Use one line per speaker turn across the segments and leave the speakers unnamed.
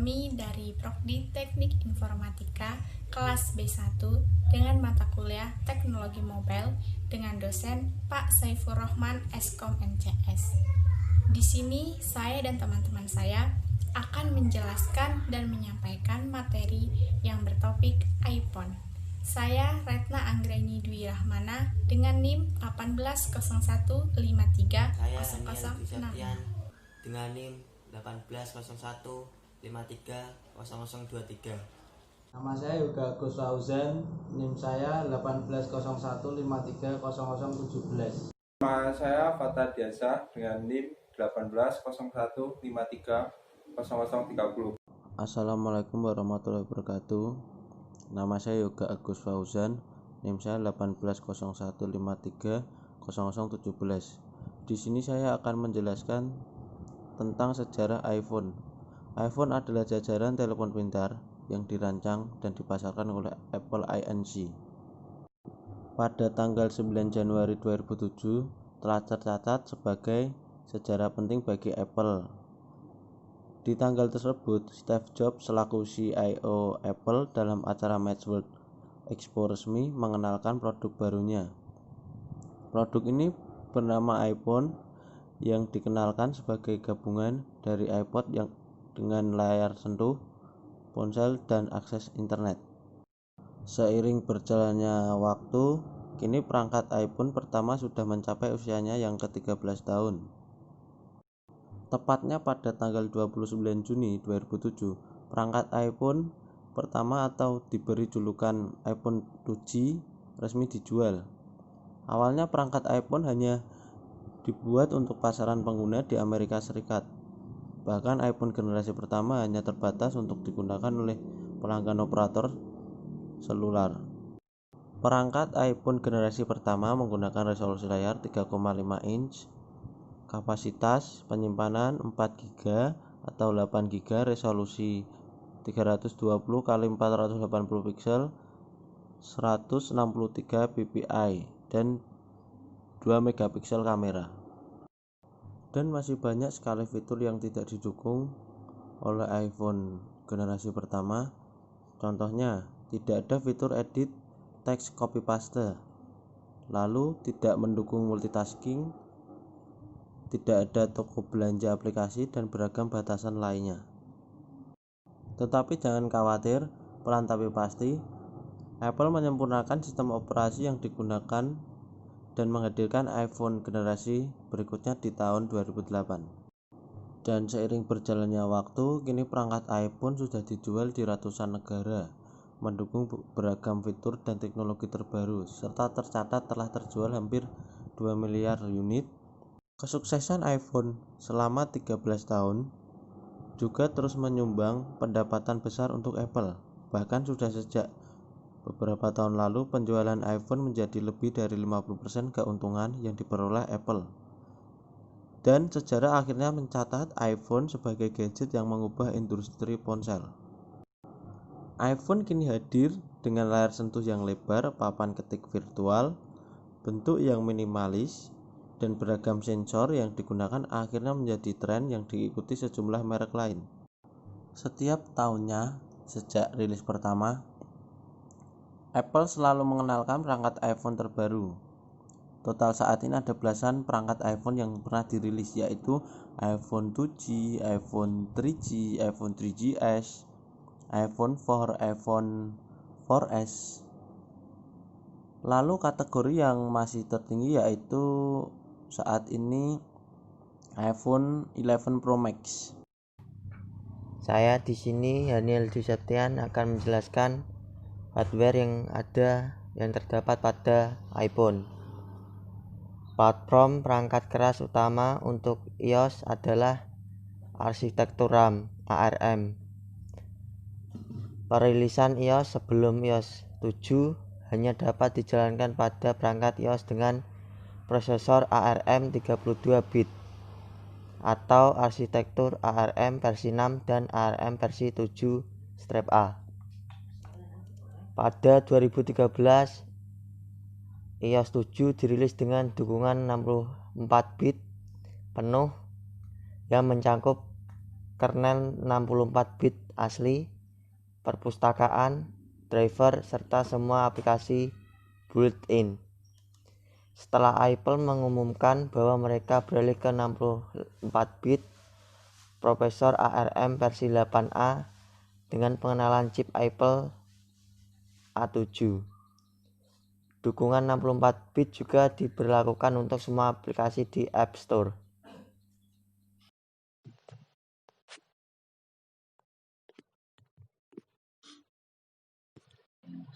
Kami dari Prodi Teknik Informatika kelas B1 dengan mata kuliah Teknologi Mobile dengan dosen Pak Saifur Rahman Eskom MCS. Di sini saya dan teman-teman saya akan menjelaskan dan menyampaikan materi yang bertopik iPhone. Saya Retna Anggraini Dwi Rahmana dengan NIM 180153006.
Dengan NIM 18015300023.
Nama saya Yoga Agus Fauzan, NIM saya 18015300017.
Nama saya Fatah Diasa dengan NIM 18015300030.
Assalamualaikum warahmatullahi wabarakatuh. Nama saya Yoga Agus Fauzan, NIM saya 18015300017. Di sini saya akan menjelaskan tentang sejarah iPhone. iPhone adalah jajaran telepon pintar yang dirancang dan dipasarkan oleh Apple Inc. Pada tanggal 9 Januari 2007 telah tercatat sebagai sejarah penting bagi Apple. Di tanggal tersebut, Steve Jobs selaku CIO Apple dalam acara Macworld Expo resmi mengenalkan produk barunya. Produk ini bernama iPhone yang dikenalkan sebagai gabungan dari iPod yang dengan layar sentuh, ponsel, dan akses internet. Seiring berjalannya waktu, kini perangkat iPhone pertama sudah mencapai usianya yang ke-13 tahun. Tepatnya pada tanggal 29 Juni 2007, perangkat iPhone pertama atau diberi julukan iPhone 2G resmi dijual. Awalnya perangkat iPhone hanya dibuat untuk pasaran pengguna di Amerika Serikat. Bahkan iPhone generasi pertama hanya terbatas untuk digunakan oleh pelanggan operator seluler. Perangkat iPhone generasi pertama menggunakan resolusi layar 3,5 inch, kapasitas penyimpanan 4 GB atau 8 GB, resolusi 320 x 480 pixel, 163 ppi dan 2 megapiksel kamera. Dan masih banyak sekali fitur yang tidak didukung oleh iPhone generasi pertama. Contohnya, tidak ada fitur edit teks copy paste, lalu tidak mendukung multitasking, tidak ada toko belanja aplikasi, dan beragam batasan lainnya. Tetapi jangan khawatir, pelan tapi pasti, Apple menyempurnakan sistem operasi yang digunakan dan menghadirkan iPhone generasi berikutnya di tahun 2008. Dan seiring berjalannya waktu, kini perangkat iPhone sudah dijual di ratusan negara, mendukung beragam fitur dan teknologi terbaru, serta tercatat telah terjual hampir 2 miliar unit. Kesuksesan iPhone selama 13 tahun juga terus menyumbang pendapatan besar untuk Apple. Bahkan sudah sejak beberapa tahun lalu, penjualan iPhone menjadi lebih dari 50% keuntungan yang diperoleh Apple. Dan sejarah akhirnya mencatat iPhone sebagai gadget yang mengubah industri ponsel. iPhone kini hadir dengan layar sentuh yang lebar, papan ketik virtual, bentuk yang minimalis, dan beragam sensor yang digunakan akhirnya menjadi tren yang diikuti sejumlah merek lain. Setiap tahunnya, sejak rilis pertama, Apple selalu mengenalkan perangkat iPhone terbaru. Total saat ini ada belasan perangkat iPhone yang pernah dirilis, yaitu iPhone 2G, iPhone 3G, iPhone 3GS, iPhone 4, iPhone 4S. Lalu kategori yang masih tertinggi yaitu saat ini iPhone 11 Pro Max.
Saya di sini Daniel Dwi Septian akan menjelaskan hardware yang terdapat pada iPhone. Platform perangkat keras utama untuk iOS adalah arsitektur RAM ARM. Perilisan iOS sebelum iOS 7 hanya dapat dijalankan pada perangkat iOS dengan prosesor ARM 32 bit atau arsitektur ARM versi 6 dan ARM versi 7-A. Pada 2013, iOS 7 dirilis dengan dukungan 64 bit penuh yang mencakup kernel 64 bit asli, perpustakaan, driver, serta semua aplikasi built-in. Setelah Apple mengumumkan bahwa mereka beralih ke 64-bit prosesor ARM versi 8A dengan pengenalan chip Apple A7. Dukungan 64-bit juga diberlakukan untuk semua aplikasi di App Store.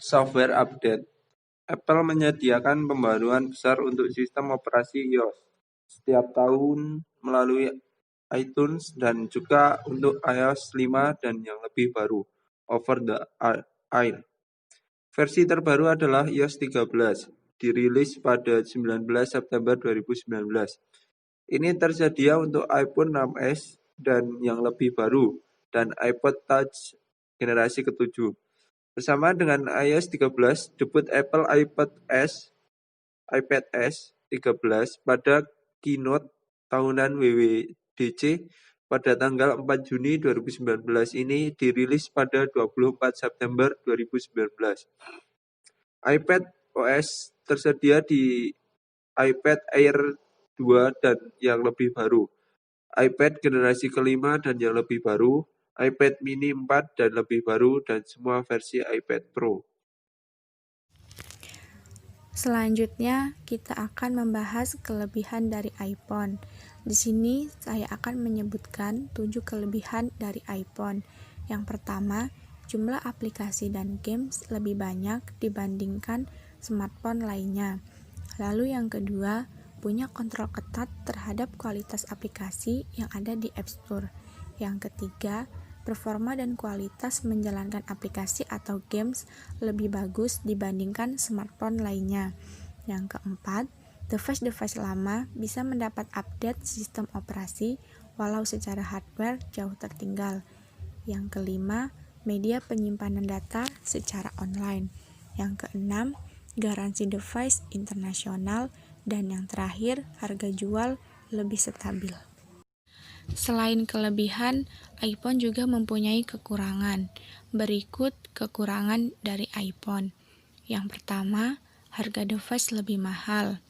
Software update. Apple menyediakan pembaruan besar untuk sistem operasi iOS setiap tahun melalui iTunes dan juga untuk iOS 5 dan yang lebih baru, over the air. Versi terbaru adalah iOS 13, dirilis pada 19 September 2019. Ini tersedia untuk iPhone 6s dan yang lebih baru, dan iPod Touch generasi ke-7. Bersama dengan iOS 13, debut Apple iPad S 13 pada keynote tahunan WWDC pada tanggal 4 Juni 2019 ini dirilis pada 24 September 2019. iPad OS tersedia di iPad Air 2 dan yang lebih baru, iPad generasi kelima dan yang lebih baru, iPad mini 4 dan lebih baru, dan semua versi iPad Pro.
Selanjutnya, kita akan membahas kelebihan dari iPhone. Di sini saya akan menyebutkan 7 kelebihan dari iPhone. Yang pertama, jumlah aplikasi dan games lebih banyak dibandingkan smartphone lainnya. Lalu yang kedua, punya kontrol ketat terhadap kualitas aplikasi yang ada di App Store. Yang ketiga, performa dan kualitas menjalankan aplikasi atau games lebih bagus dibandingkan smartphone lainnya. Yang keempat, device-device lama bisa mendapat update sistem operasi walau secara hardware jauh tertinggal. Yang kelima, media penyimpanan data secara online. Yang keenam, garansi device internasional. Dan yang terakhir, harga jual lebih stabil. Selain kelebihan, iPhone juga mempunyai kekurangan. Berikut kekurangan dari iPhone. Yang pertama, harga device lebih mahal.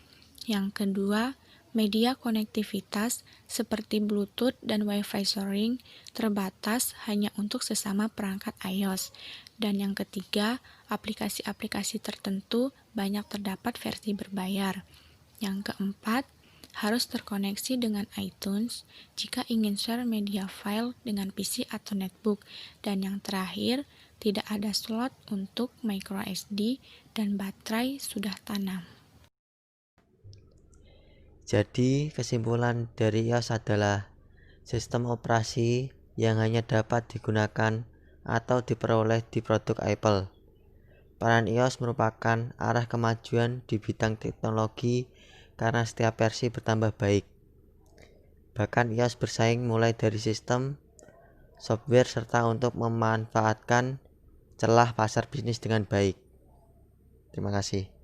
Yang kedua, media konektivitas seperti Bluetooth dan Wi-Fi sharing terbatas hanya untuk sesama perangkat iOS. Dan yang ketiga, aplikasi-aplikasi tertentu banyak terdapat versi berbayar. Yang keempat, harus terkoneksi dengan iTunes jika ingin share media file dengan PC atau netbook. Dan yang terakhir, tidak ada slot untuk microSD dan baterai sudah tanam.
Jadi kesimpulan dari iOS adalah sistem operasi yang hanya dapat digunakan atau diperoleh di produk Apple. Peran iOS merupakan arah kemajuan di bidang teknologi karena setiap versi bertambah baik. Bahkan iOS bersaing mulai dari sistem, software, serta untuk memanfaatkan celah pasar bisnis dengan baik. Terima kasih.